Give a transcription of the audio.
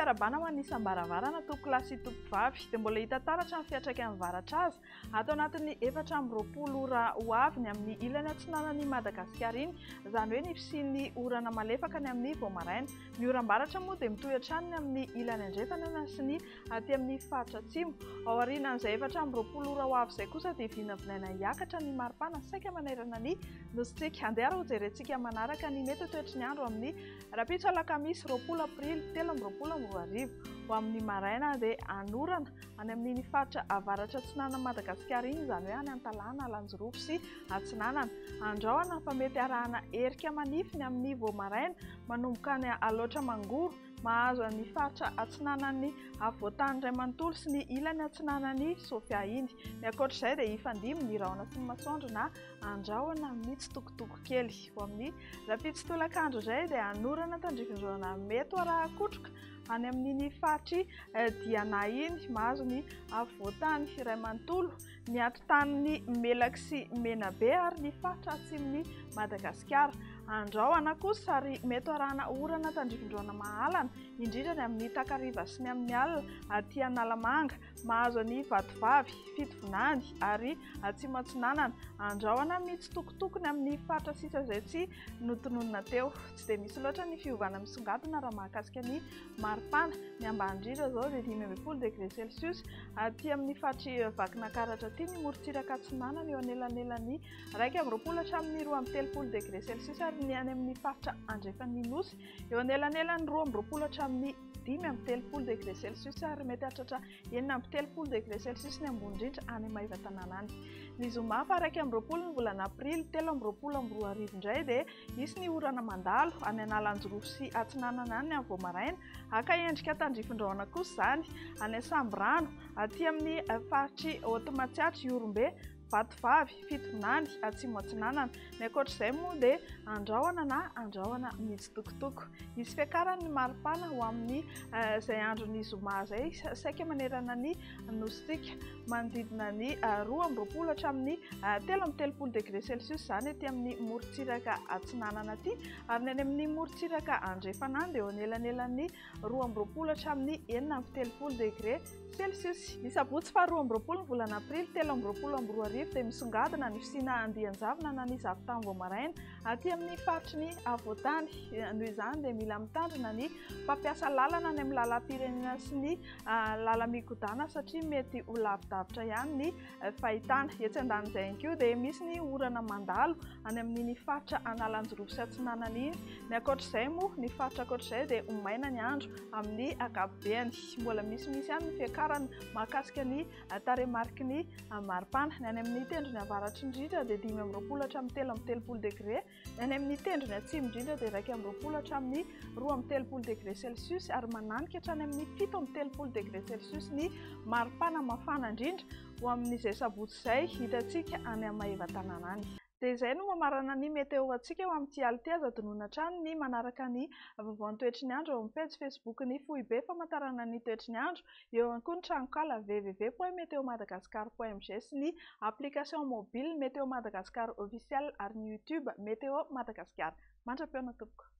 fiarabana manisa ambaravarana tokolasy topovavy dia mbola hita taratra ny fiantraikan'ny varatra azy ato anatin'ny 420 ora ho avy ny amin'ny ilany atsinanan'ny Madagasikara iny, izany hoe ny fisian'ny orana malefaka ny amin'ny voamaraina. Ny oram-baratra moa dia mitohy hatrany amin'ny ilany andrefana sy ny aty amin'ny faritra atsimo. Ao aorianan'izay 420 ora ho avy izay kosa dia vinavinaina hiakatra ny maripana saika manerana ny nositsika. Andeha ary ho jerentsika manaraka ny mety toetry ny andro amin'ny rapitso alakamisy 20 aprily 2024. Ho amin'ny maraina dia anorana any amin'ny faritra avaratra atsinanana Madagasikara iny, izany hoe any Antalana, Alanjorofo sy Atsinanana. Andrahoana fa mety arahana erika manify ny amin'ny voamaraina manomboka any aloatra mangoro mahazo ny faritra atsinanan'ny Avoatany Ray Manontolo sy ny ilany atsinanan'ny Sofia iny. Ny ankoatr'izay dia hifandimby ny rahona sy ny masoandro na andrahoana mitsitokotoko kely. Ho amin'ny rapitso tolakandro izay dia anorana tandrifin-drona mety araha-kotroka any amin'ny faritry Diana iny mahazo ny Avoatany Ray Manontolo, ny atotan'ny Melaky sy Menabe ary ny faritra atsimon'ny Madagasikara. Andrahoana kosa ary mety arahana orana tandrifin-drona mahalana indrindra ny amin'ny takariva sy ny amin'ny alina aty Analamanga mahazo ny Vatovavy, Fitovonany ary atsimo atsinanana. Andrahoana mitsitokotoko ny amin'ny faritra sisa izay tsy notononina teo. Tsy dia misy loatra ny fiovana misongadina raha mahakasika ny maripana. Ny ambany indrindra izao dia 15 degré Celsius aty amin'ny faritry Vakinakaratra aty ny morontsiraka atsinanana eo anelanelan'ny 1 hatramin'ny 2 degré Celsius ary ny any amin'ny faritra andrefan'ny nosy eo anelanelan'ny 20 hatramin'ny 5 degré Celsius ary mety hahatratra 9 degré Celsius ny ambony indrindra any Maivatanana any. Ny zoma fa 20 ny volana aprily 2024 indray dia isy ny orana mandalo any Analanjorofo sy Atsinanana any amin'ny voamaraina, haka endrika tandrifin-drahona kosa izany any Samborano aty amin'ny faritry Hotomatsiatry, Iorombe, Vatovavy, Fitovonany, Atsimo Atsinanana. Ny ankoatr'izay moa dia andrahoana na andrahoana mitsitokotoko. Misy fiakarany ny maripana ho amin'ny izay andron'ny zoma izay saika manerana ny nositsika manodidina ny 20 hatramin'ny 13 degré Celsius izany aty amin'ny morontsiraka atsinanana aty ary ny any amin'ny morontsiraka andrefana any dia eo anelanelan'ny 20 hatramin'ny 19 degré Celsius. Ny sabotsy fa 20 ny volana aprily 2024 dia misongadina ny fisiana andian-javona na ny zavotany voamaraina aty amin'ny faritry ny Avoatany. Noho izany dia mila mitandrina ny mpampiasa lalana any amin'ny lalam-pirenena sy ny lalam-mikodana satria mety ho lavidavitra ihany ny fahitana. Etsy andanin'izay ihany koa dia misy ny orana mandalo any amin'ny faritra Analanjorofo sy Atsinanana iny. Ny ankoatr'izay moa ny faritra ankoatr'izay dia ho maina ny andro amin'ny ankapobeny. Mbola misy ihany ny fiakarany mahakasika ny tarehimarika ny maripana. Ny any amin'ny tendrony avaratra indrindra dia 15 hatramin'ny 13 degré, ny any amin'ny tendrony atsimo indrindra dia 20 hatramin'ny 20 degré Celsius ary mananika hatrany amin'ny 17 degré Celsius ny maripana mafana indrindra ho amin'izay sabotsy izay hitantsika any Maivatanana any. Dia izay no mamarana ny meteo antsika ho amin'ity ality aza donona hatrany ny manaraka ny vaovaon'ny toetry ny andro eo amin'ny page Facebook ny Foibe famantarana ny toetry ny andro, eo ihany koa ny tranokala www.meteomadagascar.mg sy ny application mobile Meteo Madagasikara officiel ary ny YouTube Meteo Madagasikara. Mandra-peona tompoko.